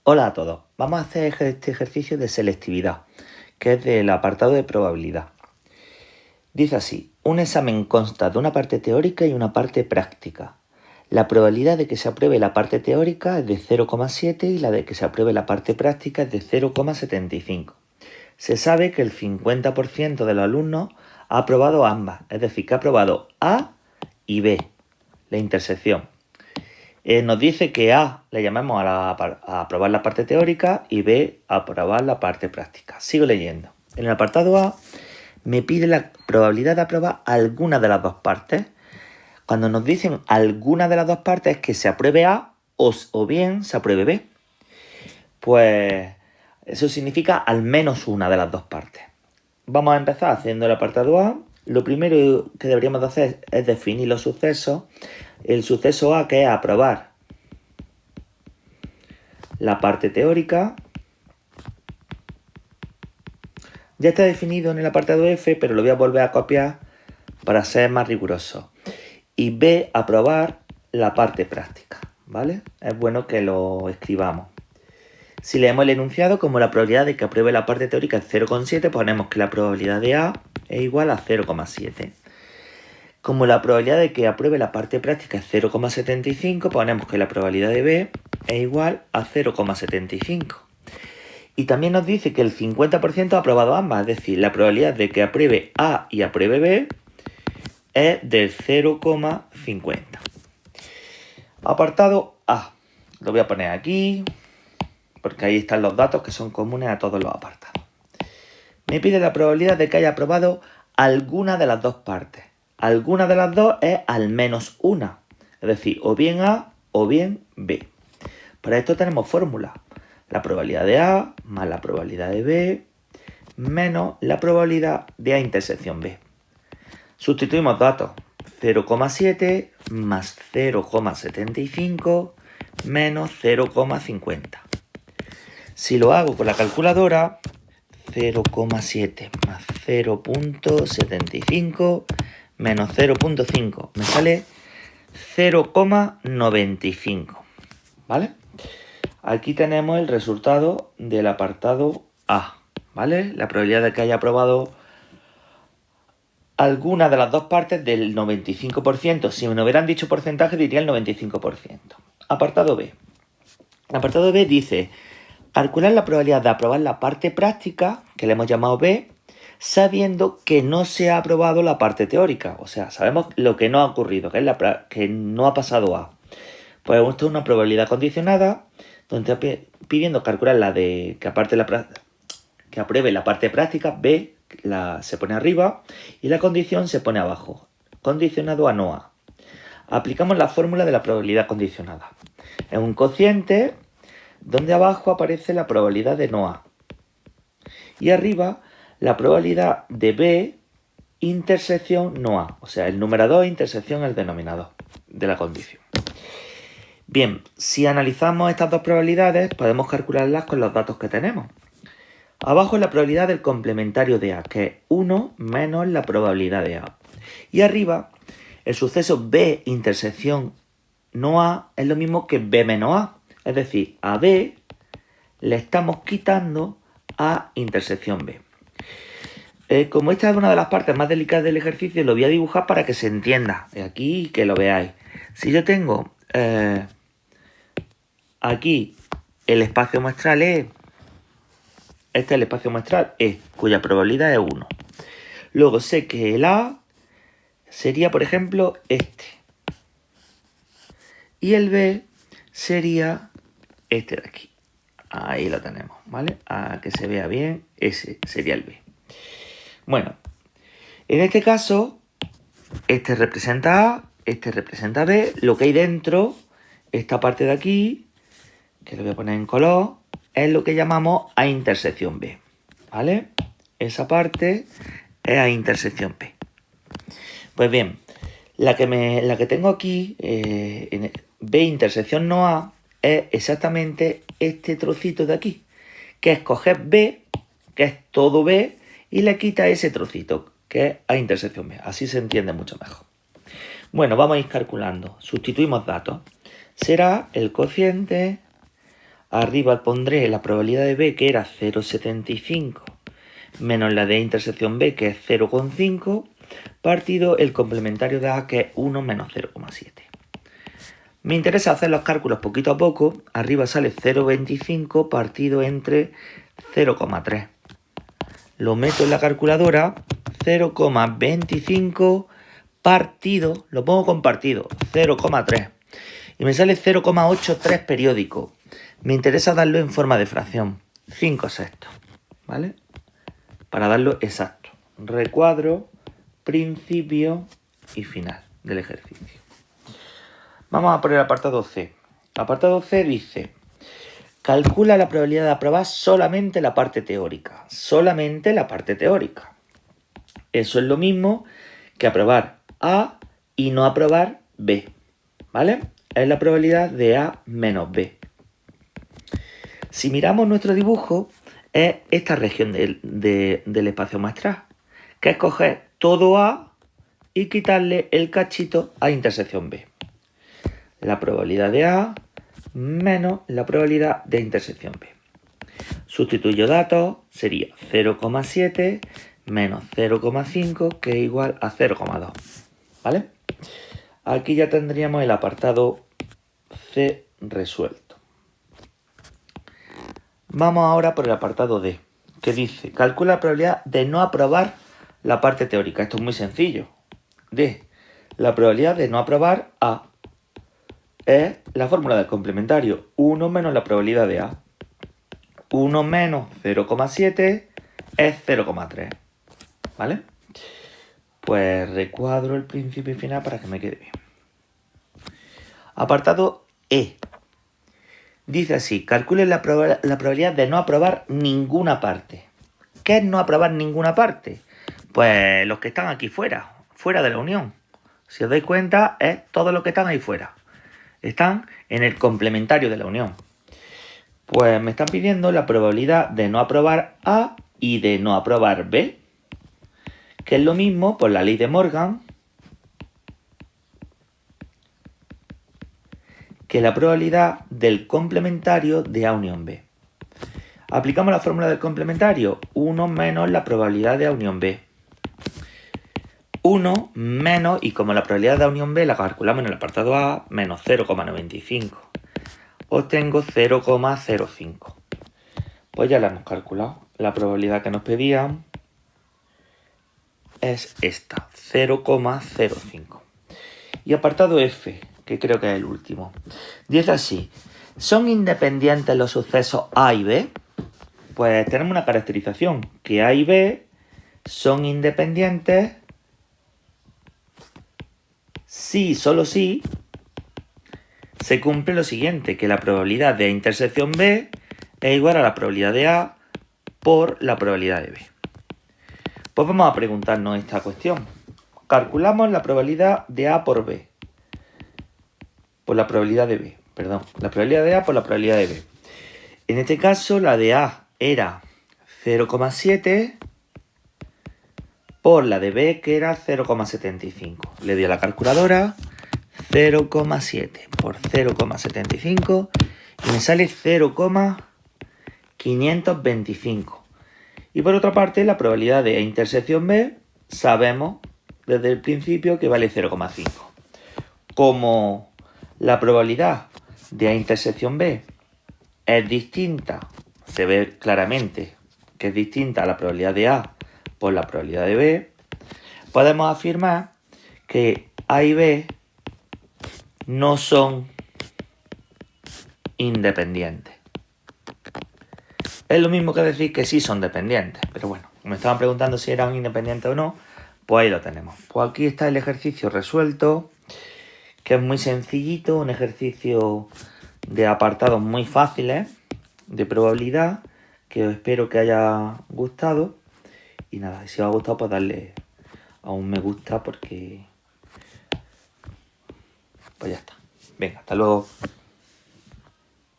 Hola a todos, vamos a hacer este ejercicio de selectividad, que es del apartado de probabilidad. Dice así, un examen consta de una parte teórica y una parte práctica. La probabilidad de que se apruebe la parte teórica es de 0,7 y la de que se apruebe la parte práctica es de 0,75. Se sabe que el 50% de los alumnos ha aprobado ambas, es decir, que ha aprobado A y B, la intersección. Nos dice que A le llamamos a aprobar la parte teórica y B a aprobar la parte práctica. Sigo leyendo. En el apartado A me pide la probabilidad de aprobar alguna de las dos partes. Cuando nos dicen alguna de las dos partes es que se apruebe A o bien se apruebe B. Pues eso significa al menos una de las dos partes. Vamos a empezar haciendo el apartado A. Lo primero que deberíamos de hacer es definir los sucesos. El suceso A, que es aprobar la parte teórica, ya está definido en el apartado F, pero lo voy a volver a copiar para ser más riguroso. Y B, aprobar la parte práctica, ¿vale? Es bueno que lo escribamos. Si leemos el enunciado, como la probabilidad de que apruebe la parte teórica es 0,7, ponemos que la probabilidad de A es igual a 0,7. Como la probabilidad de que apruebe la parte práctica es 0,75, ponemos que la probabilidad de B es igual a 0,75. Y también nos dice que el 50% ha aprobado ambas, es decir, la probabilidad de que apruebe A y apruebe B es del 0,50. Apartado A. Lo voy a poner aquí, porque ahí están los datos que son comunes a todos los apartados. Me pide la probabilidad de que haya aprobado alguna de las dos partes. Alguna de las dos es al menos una, es decir, o bien A o bien B. Para esto tenemos fórmula. La probabilidad de A más la probabilidad de B menos la probabilidad de A intersección B. Sustituimos datos. 0,7 más 0,75 menos 0,50. Si lo hago con la calculadora, 0,7 más 0,75 menos 0,5 me sale 0,95, ¿vale? Aquí tenemos el resultado del apartado A, ¿vale? La probabilidad de que haya aprobado alguna de las dos partes del 95%. Si me hubieran dicho porcentaje, diría el 95%. Apartado B. El apartado B dice, calcular la probabilidad de aprobar la parte práctica, que le hemos llamado B, sabiendo que no se ha aprobado la parte teórica. O sea, sabemos lo que no ha ocurrido, que es que no ha pasado A. Pues esto es una probabilidad condicionada, donde está pidiendo calcular la de que apruebe la parte práctica, B se pone arriba y la condición se pone abajo, condicionado a no A. Aplicamos la fórmula de la probabilidad condicionada. Es un cociente donde abajo aparece la probabilidad de no A y arriba la probabilidad de B intersección no A, o sea, el numerador intersección el denominador de la condición. Bien, si analizamos estas dos probabilidades, podemos calcularlas con los datos que tenemos. Abajo es la probabilidad del complementario de A, que es 1 menos la probabilidad de A. Y arriba, el suceso B intersección no A es lo mismo que B menos A. Es decir, a B le estamos quitando A intersección B. Como esta es una de las partes más delicadas del ejercicio, lo voy a dibujar para que se entienda. Aquí que lo veáis. Si yo tengo aquí el espacio muestral E, este es el espacio muestral E, cuya probabilidad es 1. Luego sé que el A sería, por ejemplo, este. Y el B sería este de aquí. Ahí lo tenemos, ¿vale? A que se vea bien, ese sería el B. Bueno, en este caso, este representa A, este representa B. Lo que hay dentro, esta parte de aquí, que lo voy a poner en color, es lo que llamamos A intersección B, ¿vale? Esa parte es A intersección B. Pues bien, la que tengo aquí, en B intersección no A, es exactamente este trocito de aquí, que es coger B, que es todo B, y le quita ese trocito, que es A intersección B. Así se entiende mucho mejor. Bueno, vamos a ir calculando. Sustituimos datos. Será el cociente Arriba pondré la probabilidad de B, que era 0,75, menos la de A intersección B, que es 0,5, partido el complementario de A, que es 1 menos 0,7. Me interesa hacer los cálculos poquito a poco. Arriba sale 0,25 partido entre 0,3. Lo meto en la calculadora, 0,25 partido, lo pongo compartido, 0,3. Y me sale 0,83 periódico. Me interesa darlo en forma de fracción, 5 sextos, ¿vale? Para darlo exacto. Recuadro, principio y final del ejercicio. Vamos a poner el apartado C. Apartado C dice: calcula la probabilidad de aprobar solamente la parte teórica. Solamente la parte teórica. Eso es lo mismo que aprobar A y no aprobar B. ¿Vale? Es la probabilidad de A menos B. Si miramos nuestro dibujo, es esta región del espacio muestral, que es coger todo A y quitarle el cachito a intersección B. La probabilidad de A menos la probabilidad de intersección B. Sustituyo datos, sería 0,7 menos 0,5, que es igual a 0,2. ¿Vale? Aquí ya tendríamos el apartado C resuelto. Vamos ahora por el apartado D, que dice: calcula la probabilidad de no aprobar la parte teórica. Esto es muy sencillo. D, la probabilidad de no aprobar A es la fórmula del complementario, 1 menos la probabilidad de A. 1 menos 0,7 es 0,3. ¿Vale? Pues recuadro el principio y final para que me quede bien. Apartado E. Dice así: calcule la probabilidad de no aprobar ninguna parte. ¿Qué es no aprobar ninguna parte? Pues los que están aquí fuera de la unión. Si os dais cuenta, es todos los que están ahí fuera. Están en el complementario de la unión. Pues me están pidiendo la probabilidad de no aprobar A y de no aprobar B, que es lo mismo por la ley de Morgan que la probabilidad del complementario de A unión B. Aplicamos la fórmula del complementario, 1 menos la probabilidad de A unión B. 1 menos, y como la probabilidad de A unión B la calculamos en el apartado A, menos 0,95. Obtengo 0,05. Pues ya la hemos calculado. La probabilidad que nos pedían es esta, 0,05. Y apartado F, que creo que es el último. Dice así: ¿son independientes los sucesos A y B? Pues tenemos una caracterización, que A y B son independientes si, solo si, se cumple lo siguiente, que la probabilidad de intersección B es igual a la probabilidad de A por la probabilidad de B. Pues vamos a preguntarnos esta cuestión. Calculamos la probabilidad de A por B. Por la probabilidad de B, perdón. La probabilidad de A por la probabilidad de B. En este caso, la de A era 0,7 por la de B, que era 0,75. Le doy a la calculadora, 0,7 por 0,75 y me sale 0,525. Y por otra parte, la probabilidad de intersección B sabemos desde el principio que vale 0,5. Como la probabilidad de A intersección B es distinta, se ve claramente que es distinta a la probabilidad de A por la probabilidad de B, podemos afirmar que A y B no son independientes. Es lo mismo que decir que sí son dependientes, pero bueno, me estaban preguntando si eran independientes o no, pues ahí lo tenemos. Pues aquí está el ejercicio resuelto, que es muy sencillito, un ejercicio de apartados muy fáciles, de probabilidad, que espero que haya gustado. Y nada, si os ha gustado, pues darle a un me gusta, porque pues ya está. Venga, hasta luego.